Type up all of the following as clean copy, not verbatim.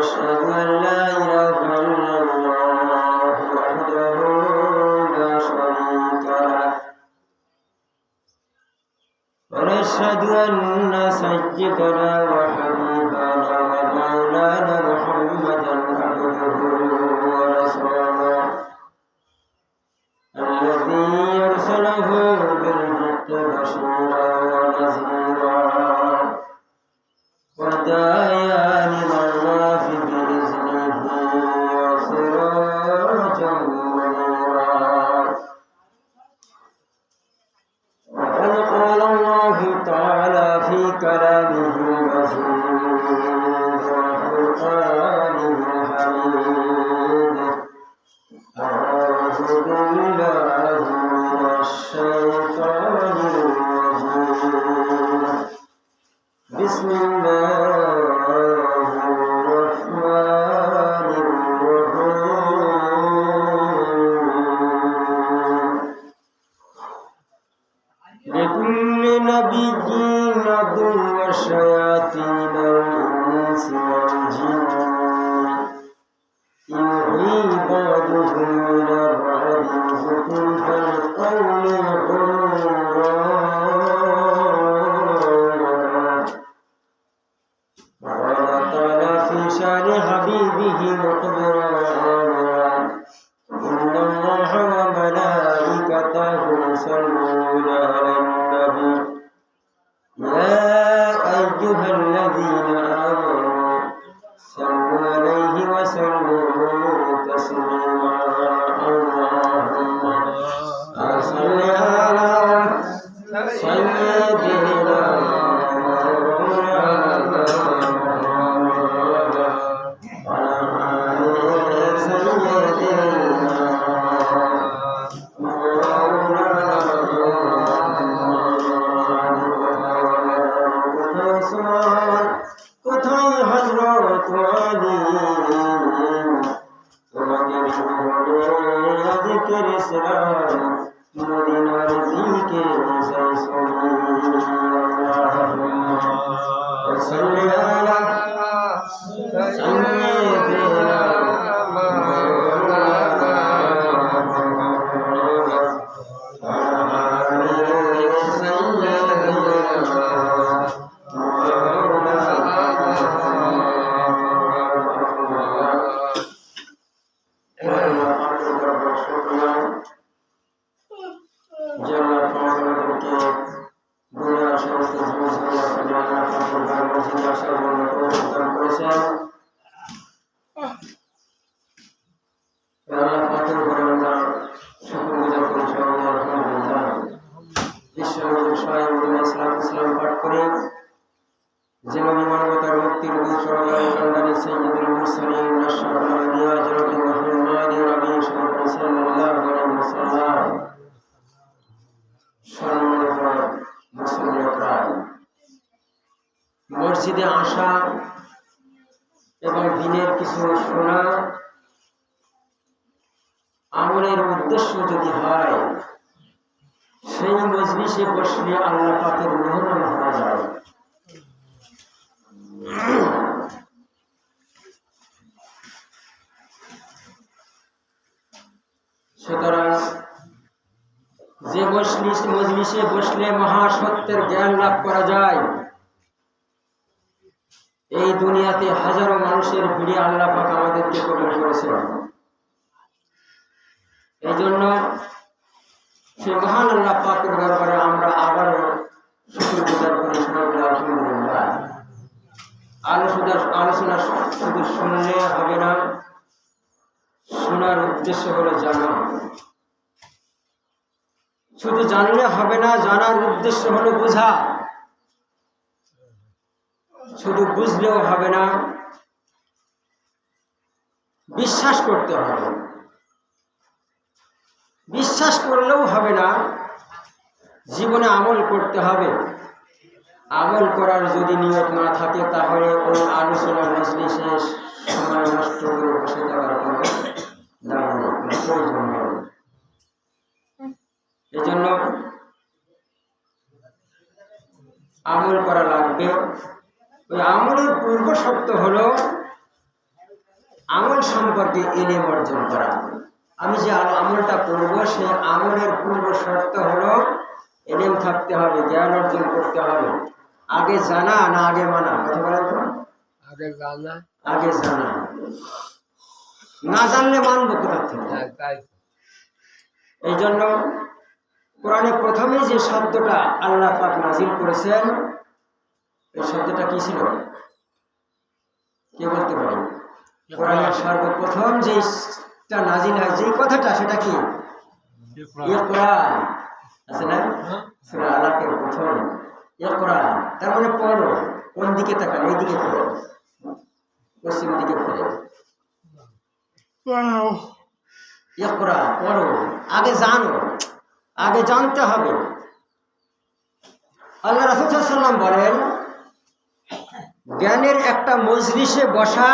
ونشهد أن لا إله إلا الله وحده لا شريك له ونشهد أن سيدنا وحبيبنا ومولانا محمدا عبده ورسوله الذي أرسله بالحق بشيرا ونذيرا وداعيا إلى الله بإذنه وسراجا منيرا وقد قال الله تعالى في كلامه المجيد وفرقانه الحميد أعوذ بالله من الشيطان الرجيم بسم الله الرحمن الرحيم لكل نبي عدو وشياطين الإنس والجن يوحي بعضهم إلى بعض زخرف القول غرورا وقال تعالى في شان حبيبه مخبرا وآمرا إن الله وملائكته يصلون على النبي يا أيها الذين آمنوا صلوا عليه وسلموا تسليما اللهم صل على سيدنا مولانا محمد وعلى آل سيدنا مولانا محمد কোথায় হযরত আলী তোমাদের শহরে জিকির ইসলাম মদিনার দিকে আল্লাহুম্মা সাল্লি আলা সাইয়্যিদিনা মাওলানা মুহাম্মদ ওয়া আলি সাইয়্যিদিনা মসজিদে আসা এবং দিনের কিছু শোনা আমলের উদ্দেশ্য যদি হয় সেই মজলিসে বসলে আল্লাহ পাকের মেহমান হওয়া যায়। সুতরাং যে মজলিসে বসলে মহাসত্যের জ্ঞান লাভ করা যায়, এই দুনিয়াতে হাজারো মানুষের ভিড়ে আল্লাহ পাক আমাদেরকে কবুল করেছেন। এই জন্য সেই মহান আল্লাহ পাকের দরবারে আমরা আবারও শুকরগুজার করি। আলহামদুলিল্লাহ। আলোচনা শুধু শুনলে হবে না, শোনার উদ্দেশ্য হলো জানা। শুধু জানলে হবে না, জানার উদ্দেশ্য হলো বোঝা। শুধু বুঝলেও হবে না, বিশ্বাস করতে হবে। বিশ্বাস করলেও হবে না, জীবনে আমল করতে হবে। আমল করার যদি নিয়ত না থাকে তাহলে ওই আলোচনা মজলিসে সময় নষ্ট করে বসে থাকার কোনো দাম নেই, কোনো প্রয়োজন নেই। এই জন্য আমল করা লাগবে। ওই আমলের পূর্ব শর্ত হলো আমল সম্পর্কে ইলম অর্জন করা। আমি যে আমলটা করবো সে আমলের পূর্ব শর্ত হলো ইলম থাকতে হবে, জ্ঞান অর্জন করতে হবে। আগে জানা না আগে মানা? কথা বলেন তো। আগে জানা। আগে জানা, না জানলে মানবো কোথা থেকে? এই জন্য কোরআনে প্রথমে যে শব্দটা আল্লাহ পাক নাজিল করেছেন, এই শব্দটা কি ছিল? কে বলতে পারে? কোরআনের সর্বপ্রথম যেটা নাজিল হয় যে কথাটা, সেটা কি? ইকরা আছে না? সূরা আলাকের প্রথম ইকরা, তার মানে পড়ো। কোন দিকে তাকান? এই দিকে পড়ো, পশ্চিম দিকে পড়ো। ইকরা, পড়ো। আগে জানো, আগে জানতে হবে। আল্লাহ রাসূল সাল্লাল্লাহু আলাইহি ওয়াসাল্লাম বলেন, জ্ঞানের একটা মজলিসে বসা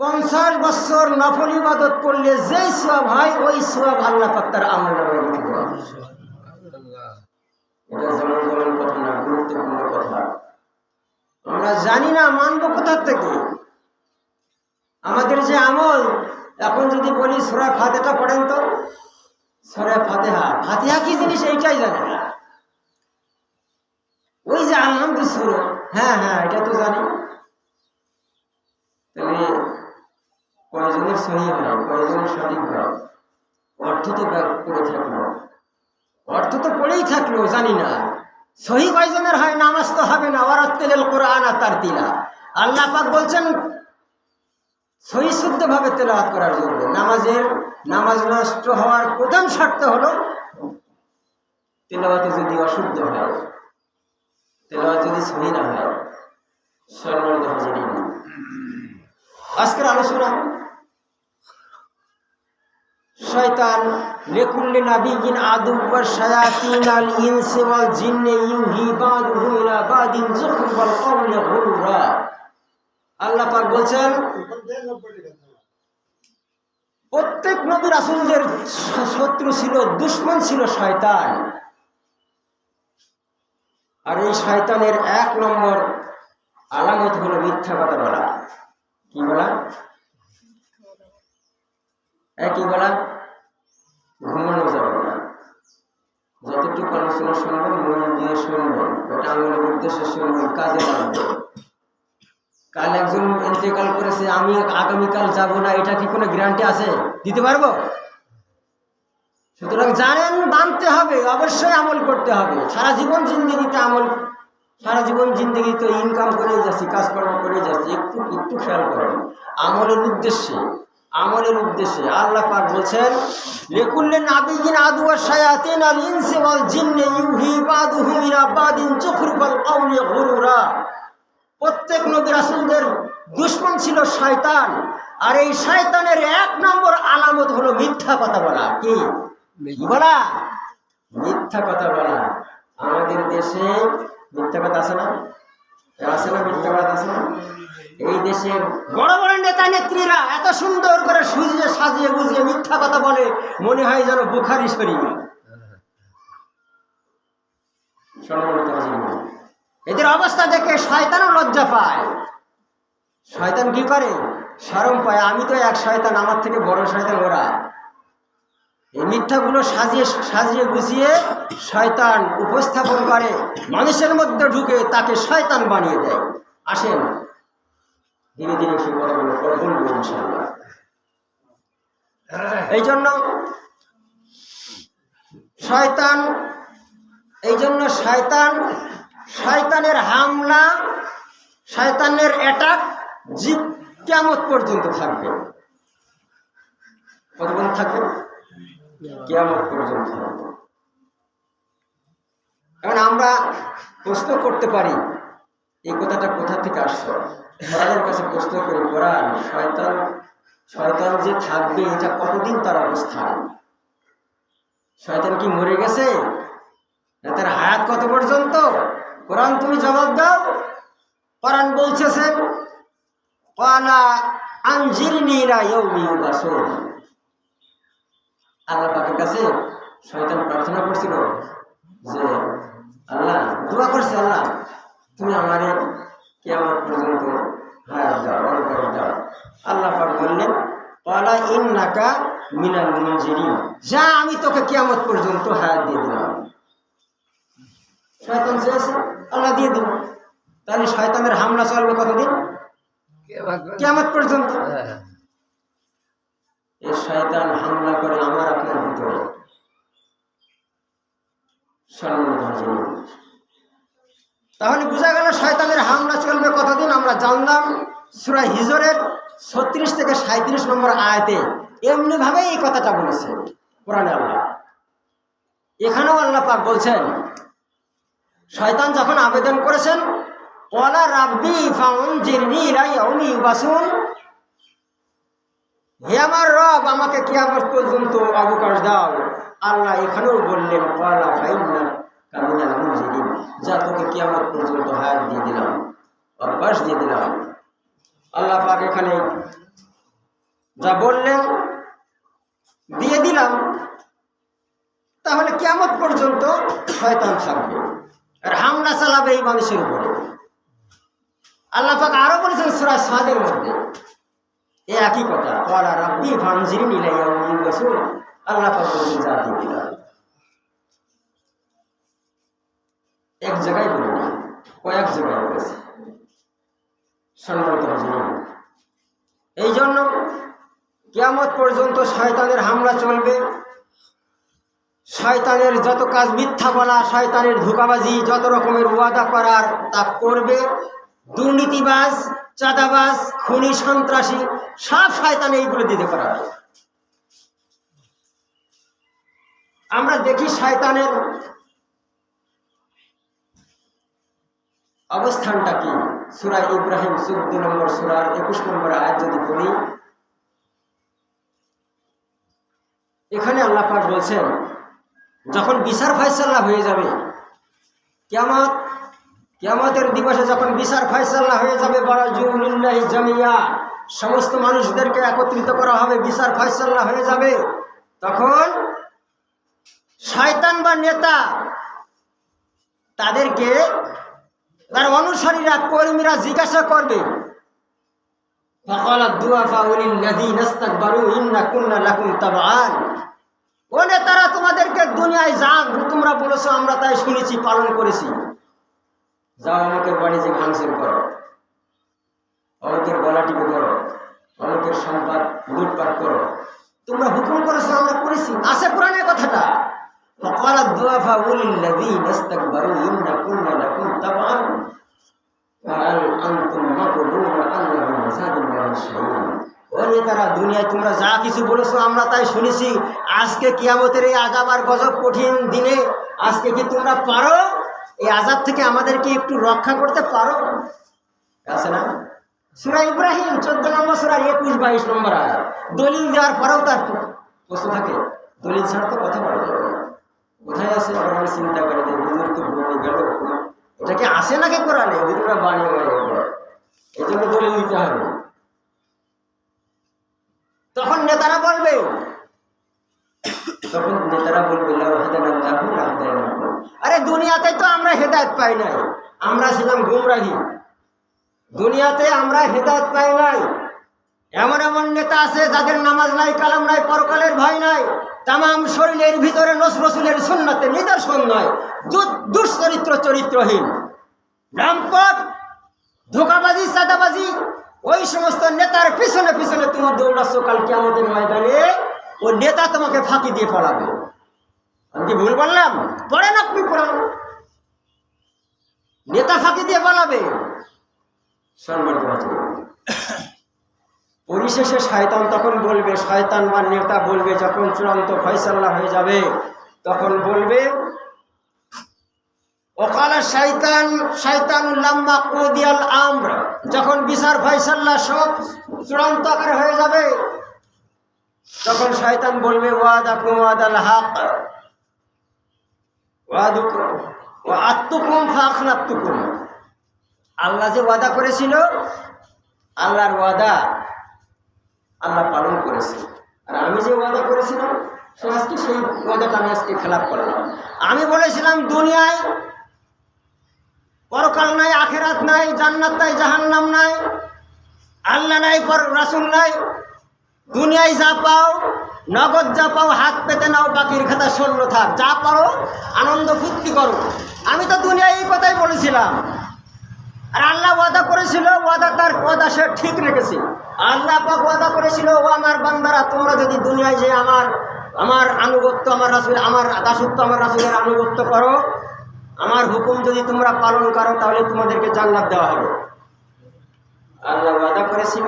50 বছর নফল ইবাদত করলে যেই সওয়াব হয় ওই সওয়াব আল্লাহ পাক তার আমলনামায় লিখে দেন। এটা যেমন তেমন কথা না, গুরুত্বপূর্ণ কথা। আমরা জানি না, মানব কোথা থেকে? আমাদের যে আমল, এখন যদি বলি সূরা ফাতিহা পড়েন তো, সূরা ফাতিহা, ফাতিহা কি জিনিস এইটাই জানে না। ওই যে আলহামদুলিল্লাহ সূরা, হ্যাঁ হ্যাঁ এটা তো জানি। তাহলে কয়জনের সহি হয়, কয়জনের সঠিক হয়? অর্থ তো পড়ে থাকলো, অর্থ তো পড়েই থাকলো, জানি না সহি কয়জনের হয়। নামাজ তো হবে না, ওয়ারাত্তিলিল কুরআনা তারতিলা। আল্লাহ পাক বলছেন সহি শুদ্ধভাবে তেলাওয়াত করার জন্য। নামাজ নষ্ট হওয়ার প্রধান শর্ত হলো তেলাওয়াতে যদি অশুদ্ধ হয়, তেলাওয়াত যদি সহি না হয়। সম্মানিত হাজিরিন, আজকের আলোচনা শয়তান লিকুল্লি নাবিয়্যিন আদুওয়াশ শায়াতিনাল ইনসি ওয়াল জিন্নি ইউহি বাদুহুম ইলা বাদিন যুখরুফাল কওলি গুরুরা। আল্লাহ পাক বলছেন, প্রত্যেক নবী রাসূলদের শত্রু ছিল, দুশমন ছিল শয়তান। আর এই শয়তানের 1 নম্বর আলামত হলো মিথ্যা কথা বলা। কি বলা? একই বলা, ঘুমানো যাবে না। যতটুকু আলোচনা শুনবেন মন দিয়ে শুনবেন, ওটা আমলের উদ্দেশ্যে শুনবেন, কাজে লাগবে। কাল একজন ইন্তেকাল করেছে, আমি আগামীকাল যাব না, এটা কি কোনো গ্যারান্টি আছে? দিতে পারবো? সুতরাং জানেন, মানতে হবে, অবশ্যই আমল করতে হবে। সারা জীবন জিন্দগিতে আমল, সারা জীবন জিন্দগি তো ইনকাম করেই যাচ্ছি, কাজকর্ম করেই যাচ্ছি। একটু একটু খেয়াল করেন আমলের উদ্দেশ্যে। আমলের উদ্দেশ্যে আল্লাহ পাক বলছেন, লিকুল্লি নাবিয়্যিন আদুওয়াশ শায়াতিনাল ইনসি ওয়াল জিন্নি ইউহি বাদুহুম ইলা বাদিন যুখরুফাল কওলি গুরুরা। প্রত্যেক নবী রাসূলদের দুশমন ছিল শয়তান। আর এই শয়তানের 1 নম্বর আলামত হলো মিথ্যা কথা বলা। কি বলা? মিথ্যা কথা বলা। আমাদের দেশে মিথ্যা কথা আছে না? আছে না? মিথ্যা কথা আছে না? এই দেশের বড় বড় নেতা নেত্রীরা এত সুন্দর করে সুজিয়ে সাজিয়ে বুঝিয়ে মিথ্যা কথা বলে, মনে হয় যেন বুখারী শরীফ। সম্মানিত হাজিরিন, এদের অবস্থা দেখে শয়তানও লজ্জা পায়। শয়তান কি করে? শরম পায়, আমি তো এক শয়তান, আমার থেকে বড় শয়তান ওরা। এই মিথ্যাগুলো সাজিয়ে সাজিয়ে গুছিয়ে শয়তান উপস্থাপন করে, মানুষের মধ্যে ঢুকে তাকে শয়তান বানিয়ে দেয়। আসেন ধীরে ধীরে সে কথাগুলো বলবো ইনশাআল্লাহ। এই জন্য শয়তানের হামলা, শয়তানের অ্যাটাক কিয়ামত পর্যন্ত থাকবে। কতক্ষণ থাকবে? কিয়ামত পর্যন্ত থাকবে। কারণ আমরা প্রশ্ন করতে পারি, এই কথাটা কোথা থেকে আসছে? তাদের কাছে প্রশ্ন করি, কোরআন শয়তান যে থাকবে এটা কতদিন তার অবস্থান? শয়তান কি মরে গেছে? তার হায়াত কত পর্যন্ত? কোরআন তুমি জবাব দাও। কোরআন বলছে, ক্বালা আনজিরনি ইলা ইয়াউমি ইউবাসুন। আল্লাহ পাকের কাছে শয়তান প্রার্থনা করছিল যে আল্লাহ, দোয়া করছে, আল্লাহ তুমি আমারে কিয়ামত পর্যন্ত হায়াত দাও, অল্প দাও। আল্লাহ পাক বললেন ক্বালা ইন্নাকা মিনাল মুনজিরিন, যা আমি তোকে কিয়ামত পর্যন্ত হায়াত দিয়ে দিলাম। শয়তান চেয়েছে, আল্লাহ দিয়ে দিল। তাহলে শয়তানের হামলা চলবে কতদিন? কিয়ামত পর্যন্ত। এই শয়তান হামলা করে আমার আপনার ভিতরে। তাহলে বোঝা গেল শয়তানের হামলা চলবে কতদিন। আমরা জানলাম সূরা হিজরের 36 থেকে 37 নম্বর আয়াতে এমনি ভাবে এই কথাটা বলেছে কোরআনে আল্লাহ। এখানেও আল্লাহ পাক বলছেন, শয়তান যখন আবেদন করেছেন ওয়ালা রাব্বি ফাউনজিরনি ইলা ইয়াউমি ইউবাসুন, হে আমার রব আমাকে কিয়ামত পর্যন্ত অবকাশ দাও, আল্লাহ এখানেও বললেন ক্বালা ফাইন্নাকা মিনাল মুনজিরিন, যা তোকে কিয়ামত পর্যন্ত হায়াত দিয়ে দিলাম, অবকাশ দিয়ে দিলাম। আল্লাহ পাক এখানে যা বললেন দিয়ে দিলাম, তাহলে কিয়ামত পর্যন্ত শয়তান থাকবে আর হামলা চালাবে এই মানুষের উপরে। আল্লাহ পাক আরো বলেছেন সূরা সাদের মধ্যে এই একই কথা, ক্বালা রাব্বি ফানজিরনি ইলা ইয়াউমি ইউবাসুন, আল্লাহ পাক বলেছেন যা দিয়ে দিলাম। এক জায়গায় বলেনি, কয়েক জায়গায় বলেছে। সম্মানিত হাজিরিন, এই জন্য কিয়ামত পর্যন্ত শয়তানের হামলা চলবে। শয়তানের যত কাজ মিথ্যা বলা, শয়তানের ধোঁকাবাজি, যত রকমের ওয়াদা করার তা করবে। দুর্নীতিবাজ, চাঁদাবাজ, খুনি, সন্ত্রাসী সব শয়তান এইগুলো দিতে পারে। আমরা দেখি শয়তানের অবস্থানটা কি। সূরা ইব্রাহিম 14 নম্বর সূরার 21 নম্বর আয়াত যদি পড়ি, এখানে আল্লাহ পাক বলছেন যখন বিচার ফয়সালা হয়ে যাবে, কিয়ামতের দিবসে যখন বিচার ফয়সালা হয়ে যাবে, বারাজুলিল্লাহি জামিয়া, সমস্ত মানুষদেরকে একত্রিত করা হবে, বিচার ফয়সালা হয়ে যাবে, তখন শয়তান বা নেতা তাদেরকে তার অনুসারীরা, কর্মীরা জিজ্ঞাসা করবে, ফাকালাদ দুআফাউ লিল্লাযীনা ইসতাকবারু ইন্না কুন্না লাকুম তাবআন, ও নেতারা তোমাদেরকে দুনিয়ায় যা তোমরা বলেছো আমরা তাই শুনেছি, পালন করেছি, যাও অমুকের বাড়ি যে ভাঙচুর করো, অমুকের গলা টিপে করো, অমুকের সম্পদ লুটপাট করো, তোমরা হুকুম করেছো আমরা করেছি। আছে কোরআনের কথাটা, ফাকালাদ দুআফাউ লিল্লাযীনা ইসতাকবারু ইন্না কুন্না লাকুম তাবআন ফাহাল আনতুম মাগলুনা আল্লাহু মাসাদিল্লাহি শাইআন, ও নেতারা দুনিয়ায় তোমরা যা কিছু বলেছো আমরা তাই শুনেছি, আজকে কিয়ামতের এই আযাব আর গজব কঠিন দিনে আজকে কি তোমরা পারো এই আযাব থেকে আমাদেরকে একটু রক্ষা করতে পারো? আছে না সূরা ইব্রাহিম 14 নম্বর সূরা 21-22 নম্বর আয়াত। দলিল দেওয়ার পরেও তার প্রশ্ন থাকে, দলিল ছাড়া তো কথা বলা যাবে না। কোথায় আছে? আমরা চিন্তা করি যে হুজুর তো বলে গেল, এটা কি আসে নাকি কোরআনে? হুজুররা বানিয়ে বানিয়ে, এই জন্য দলিল দিতে হবে। তখন নেতারা বলবে আরে দুনিয়াতে তো আমরা হেদায়েত পাই নাই, আমরা ছিলাম গুমরাহী, দুনিয়াতে আমরা হেদায়েত পাই নাই। এমন এমন নেতা আছে যাদের নামাজ নাই, কালাম নাই, পরকালের ভয় নাই, তামাম শরীরের ভিতরে রসুলের সুন্নাতে নিদর্শন নয়, দুশ্চরিত্র, চরিত্রহীন, রামপথ, ধোঁকাবাজি, চাঁদাবাজি, ওই সমস্ত নেতার পিছনে পিছনে তুমি দৌড়াচ্ছ, কাল কিয়ামতের ময়দানে ও নেতা তোমাকে ফাঁকি দিয়ে পড়াবে। আমি কি ভুল বললাম? পড়েন আপনি পড়ান, নেতা ফাঁকি দিয়ে পালাবে। পরিশেষে শয়তান তখন বলবে, শয়তান বা নেতা বলবে যখন চূড়ান্ত ফয়সালা হয়ে যাবে, তখন বলবে ওকালা শয়তান লাম্মা কুদিয়াল আমর, যখন বিচার ফয়সালা সব চূড়ান্ত আকারে হয়ে যাবে, তখন শয়তান বলবে ওয়াদাকুম ওয়াদাল হক ওয়াআতুকুম ফাখলাফতুকুম, আল্লাহ যে ওয়াদা করেছিল, আল্লাহর ওয়াদা আল্লাহ পালন করেছে, আর আমি যে ওয়াদা করেছিলাম আজকে সেই ওয়াদাটা আমি আজকে খেলাপ করলাম। আমি বলেছিলাম দুনিয়ায় পরকাল নাই, আখেরাত নাই, জান্নাত নাই, জাহান্নাম নাই, আল্লাহ নাই, পর রাসূল নাই, দুনিয়ায় যা পাও, নগদ যা পাও হাত পেতে নাও, বাকির খাতা শূন্য থাক, যা পারো আনন্দ ফুর্তি করো। আমি তো দুনিয়ায় এই কথাই বলেছিলাম। আর আল্লাহ ওয়াদা করেছিল, তার ওয়াদা সে ঠিক রেখেছে। আল্লাহ পাক ওয়াদা করেছিল, ও আমার বান্দারা, তোমরা যদি দুনিয়ায় যে আমার আনুগত্য, আমার রাসূল, আমার দাসত্ব, আমার রাসূলের আনুগত্য করো, আমার হুকুম যদি তোমরা পালন করো, তাহলে তোমাদেরকে জান্নাত দেওয়া হবে। আল্লাহ ওয়াদা করেছিল,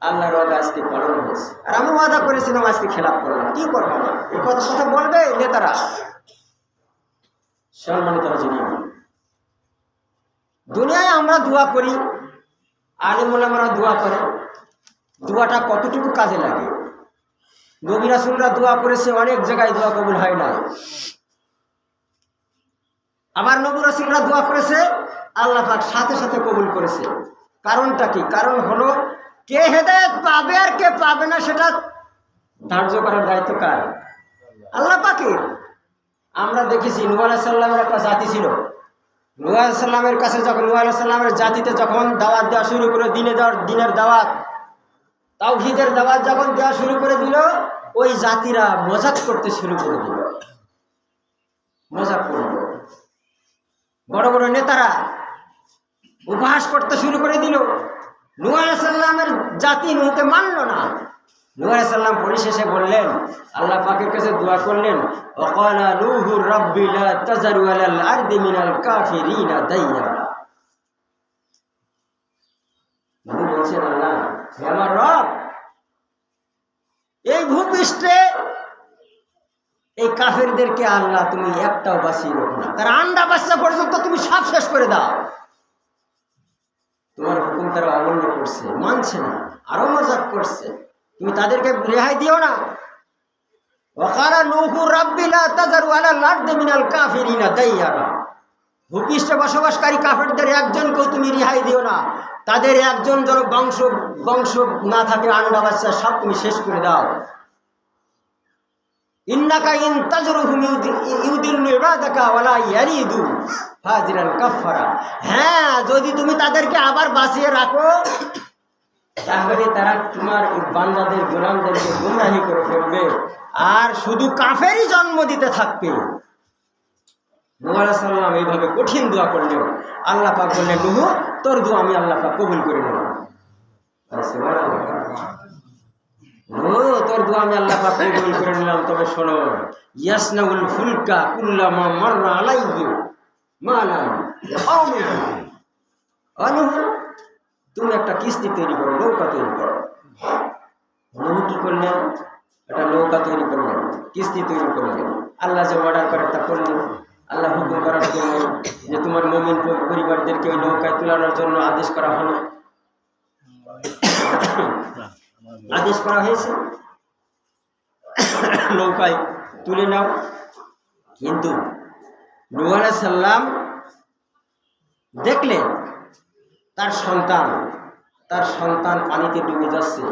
আল্লাহর ওয়াদা আজকে পালন হয়েছে। আর আমি ওয়াদা করেছিলাম, আজকে খেলাপ করলাম, কি করবো না? এই কথা বলবে নেতারা। সম্মানিত হাজিরিন, দুনিয়ায় আমরা দোয়া করি, আলেম ওলামারা দোয়া করে, দোয়াটা কতটুকু কাজে লাগে? নবী রাসূলরা দোয়া করেছে, অনেক জায়গায় দোয়া কবুল হয় না। আবার নবী রাসূলরা দোয়া করেছে, আল্লাহ পাক সাথে সাথে কবুল করেছে। কারণটা কি? কারণ হলো, কে হেদায়েত পাবে আর কে পাবে না সেটা ধার্য করার দায়িত্ব কার? আল্লাহ পাকের। আমরা দেখেছি নূহ আলাইহিস সালামের একটা জাতি ছিল। নূহ আলাইহিস সালামের কাছে যখন নূহ আলাইহিস সালামের জাতিতে যখন দাওয়াত দেওয়া শুরু করে, দিনের দাওয়াত, তাওহীদের দাওয়াত যখন দেওয়া শুরু করে দিল, ওই জাতিরা মজাক করতে শুরু করে দিল। মজাক করল, বড় বড় নেতারা উপহাস করতে শুরু করে দিল। নূহ আলাইহিস সালামের জাতি নূহকে মানল না। নূহ আলাইহিস সালাম পরিশেষে বললেন, আল্লাহ পাকের কাছে দোয়া করলেন, ওয়াকালা নূহু রাব্বি লা তাযারু আলাল আরদি মিনাল কাফিরিনা দাইয়ারা। নূহ বলছেন, আল্লাহ, হে আমার রব, এই ভূপৃষ্ঠে এই কাফেরদেরকে আল্লাহ তুমি একটাও বাঁচিয়ে রাখো না, তার আন্ডা বাচ্চা পর্যন্ত তুমি সব শেষ করে দাও। তোমার হুকুম তারা অমান্য করছে, মানছে না, আরো মজাক করছে, তুমি তাদেরকে রেহাই দিও না। ওয়াকালা নূহু রাব্বি লা তাযারু আলাল আরদি মিনাল কাফিরিনা দাইয়ারা। ভূপৃষ্ঠে বসবাসকারী কাফেরদের একজনকেও তুমি রেহাই দিও না, তাদের একজন যেন বংশ না থাকে, আন্ডা বাচ্চা সব তুমি শেষ করে দাও। ইন্নাকা ইন তাজরুহুম ইউদিল্লু ইবাদাকা ওয়ালা ইয়ারিদু ফাজিরান কাফারা। হ্যাঁ, যদি তুমি তাদেরকে আবার বাঁচিয়ে রাখো, তাহলে তারা তোমার বান্দাদের, গোলামদেরকে গুমরাহি করে ফেলবে, আর শুধু কাফেরই জন্ম দিতে থাকবে। নূহ আলাইহিস সালাম এইভাবে কঠিন দোয়া করলেন। আল্লাহ পাক বললেন, নূহ, তোর দোয়া আমি আল্লাহ পাক কবুল করে নিলাম। তোর দোয়া আমি আল্লাহ পাক কবুল করে নিলাম। তবে শোনো, ইয়াসনাউল ফুলকা কুল্লামা মাররা আলাইহি মা লা নূহ, তুমি একটা কিস্তি তৈরি করো, নৌকা তৈরি করো। নূহ কি করলেন? একটা নৌকা তৈরি করলেন, কিস্তি তৈরি করলেন। আল্লাহ যে অর্ডার করে তা করলেন। আল্লাহ হুকুম করার জন্য যে তোমার মুমিন পরিবারদেরকে ওই নৌকায় তোলানোর জন্য আদেশ করা হলো, আদেশ করা হয়েছে, নৌকায় তুলে নাও। কিন্তু নূহ আলাইহিস সালাম দেখলেন তার সন্তান পানিতে ডুবে যাচ্ছে।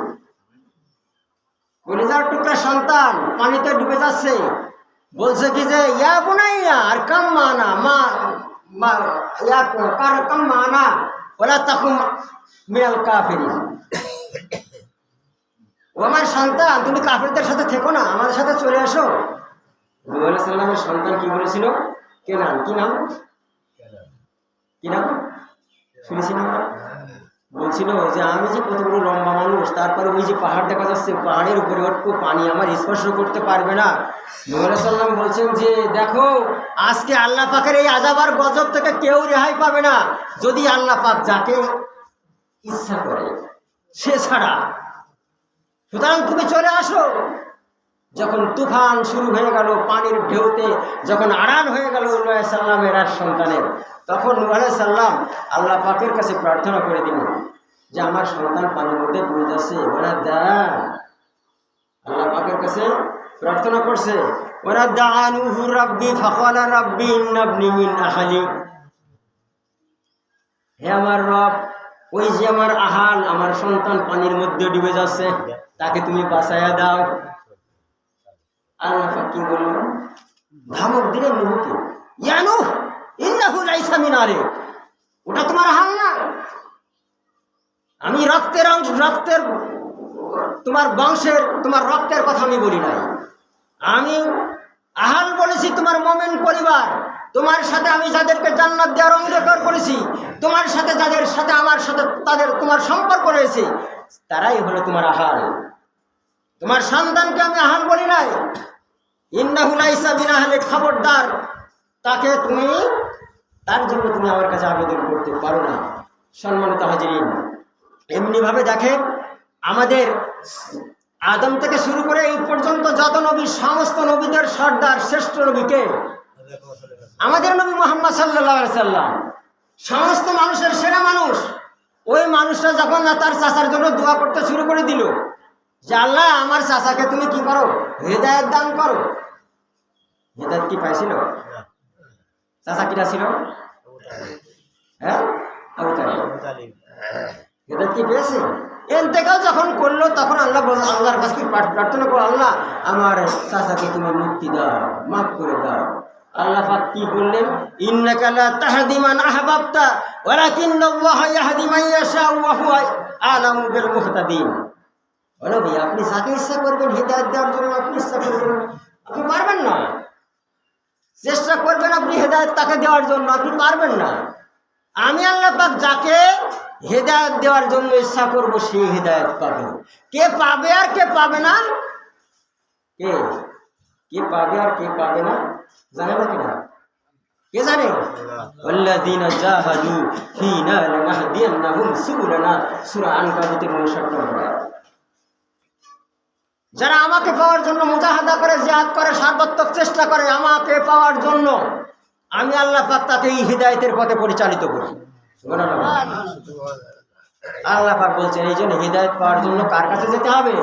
কলিজার টুকরা সন্তান পানিতে ডুবে যাচ্ছে। বলছে কি যে, ইয়া বুনাইয়া আর কাম্মানা মা ইয়া কাম্মানা ওয়ালা তাকুম মিনাল কাফিরিন। ও আমার সন্তান, তুমি কাফেরদের সাথে থেকো না, আমাদের সাথে চলে আসো। নূহ আলাইহিস সালামের সন্তান কি বলেছিল? কেনান। কি নাম শুনেছিল? বলছিল যে, আমি যে কত বড় লম্বা মানুষ, তারপরে ওই যে পাহাড় দেখা যাচ্ছে, পাহাড়ের উপরে উঠবো, পানি আমার স্পর্শ করতে পারবে না। নূহ আলাইহিস সালাম বলছেন যে, দেখো, আজকে আল্লাহ পাকের এই আযাব আর গজব থেকে কেউ রেহাই পাবে না, যদি আল্লাহ পাক যাকে ইচ্ছা করে সে ছাড়া। সুতরাং তুমি চলে আসো। যখন তুফান শুরু হয়ে গেল, পানির ঢেউতে যখন আড়াল হয়ে গেল নূহ আলাইহিস সালামের আর সন্তানের, তখন নূহ আলাইহিস সালাম আল্লাহ পাকের কাছে প্রার্থনা করে দিলেন যে, আমার সন্তান পানির মধ্যে ডুবে যাচ্ছে, ওরা দেন। আল্লাহ পাকের কাছে প্রার্থনা করছে, ওরা দানুহু রাব্বি ফাকালা রাব্বি ইন্নাবনি মিন আহলি। হে আমার রব, ওই যে আমার আহাল, আমার সন্তান পানির মধ্যে ডুবে যাচ্ছে, তাকে তুমি বাঁচাইয়া দাও। আল্লাহ পাক কি বলল? ধমক দিলেন নূহকে, ইয়া নূহ ইন্নাহু লাইসা মিন আহলিক। ওটা তোমার আহাল না, আমি রক্তের তোমার বংশের তোমার রক্তের কথা আমি বলি নাই। আমি আহাল বলেছি তোমার মুমিন পরিবার। তোমার সাথে আমি যাদেরকে জান্নাত দেওয়ার অঙ্গীকার করেছি, তোমার সাথে যাদের সাথে আমার সাথে তোমার সম্পর্ক রয়েছে, তারাই হলো তোমার আহাল। তোমার সন্তানকে আমি আহাল বলি নাই। ইন্নাহু লাইসা বিন আহলি, খবরদার, তাকে তার জন্য তুমি আমার কাছে আবেদন করতে পারো না। সম্মানিত হাজিরিন, এমনিভাবে দেখেন আমাদের আদম থেকে শুরু করে এই পর্যন্ত যত নবী, সমস্ত নবীদের সর্দার শ্রেষ্ঠ নবীকে আমাদের নবী মুহাম্মদ সাল্লাল্লাহু আলাইহি সাল্লাম, সমস্ত মানুষের সেরা মানুষ। ওই মানুষটা যখন তার চাচার জন্য দোয়া করতে শুরু করে দিল যে আল্লাহ আমার চাচাকে তুমি কি করো, হেদায়েত দান করো। হেদায়েত কি পাইছিল? চাচা কিটা ছিল? হ্যাঁ, আবু তালিব। হেদায়েত কি পেয়েছে? ইন্তেকাল যখন করলো তখন আল্লাহর কাছে প্রার্থনা করো, আল্লাহ আমার চাচাকে তুমি মুক্তি দাও, মাফ করে দাও। আল্লাহ পাক কি বললেন? ইন্নাকা লা তাহদি মান আহবাবতা ওয়ালাকিন্নাল্লাহা ইয়াহদি মান ইয়াশাউ ওয়া হুয়া আ'লামু বিল মুহতাদিন। বলো ভাই, আপনি যাকে ইচ্ছা করবেন হেদায়েত দেওয়ার জন্য, আপনি ইচ্ছা করবেন, আপনি পারবেন না। চেষ্টা করবেন আপনি হেদায়েত তাকে দেওয়ার জন্য, আপনি পারবেন না। আমি আল্লাহ পাক যাকে হেদায়েত দেওয়ার জন্য ইচ্ছা করব সে হেদায়েত পাবে। কে পাবে আর কে পাবে না, কে পাবে আর কে পাবে না জানে না কিনা? কে জানে? ওয়াল্লাযীনা জাহাদু ফীনা লানাহদিয়ান্নাহুম সুবুলানা, সূরা আনকাবুতের 59 নম্বর আয়াত। যারা আমাকে পাওয়ার জন্য মুজাহাদা করে, জিহাদ করে, সর্বাত্মক চেষ্টা করে আমাকে পাওয়ার জন্য, আমি আল্লাহ পাক তাকে এই হিদায়াতের পথে পরিচালিত করি। সুবহানাল্লাহ। আল্লাহ পাক বলছেন এই জন্য হিদায়াত পাওয়ার জন্য কার কাছে যেতে হবে?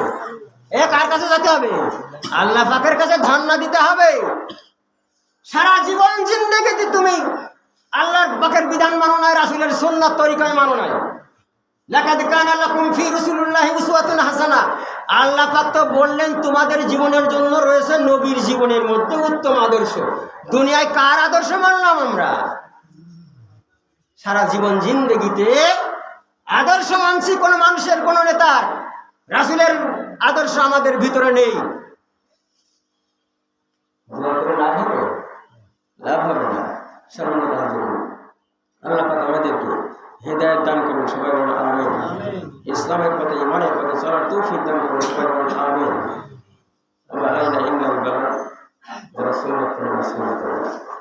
কার কাছে যেতে হবে? আল্লাহ পাকের কাছে ধন্না দিতে হবে। সারা জীবন জিন্দেগিতে তুমি আল্লাহর পাকের বিধান মানো নাই, রাসূলের সুন্নাত তরিকায় মানো নাই। লাকাদ কানা লাকুম ফি রাসূলিল্লাহি উসওয়াতুন হাসানা। আল্লাহ পাক তো বললেন তোমাদের জীবনের জন্য রয়েছে নবীর জীবনের মধ্যে উত্তম আদর্শ। দুনিয়ায় কার আদর্শ মানলাম আমরা? সারা জীবন জিন্দেগিতে আদর্শ মানছি কোন মানুষের, কোন নেতার। রাসূলের আদর্শ আমাদের ভিতরে নেই। লাভ হবে? লাভ হবে না। সম্মানিত হাজিরিন, আল্লাহ পাক আমাদেরকে হেদায়েত দান করুন। সবাই বলুন আমিন। ইসলামের পথে, ঈমানের পথে চলার তৌফিক দান করুন। সবাই বলুন আমিন। আল্লাহ ইন্নাল বালাগ ওয়া রাসূলুল্লাহ।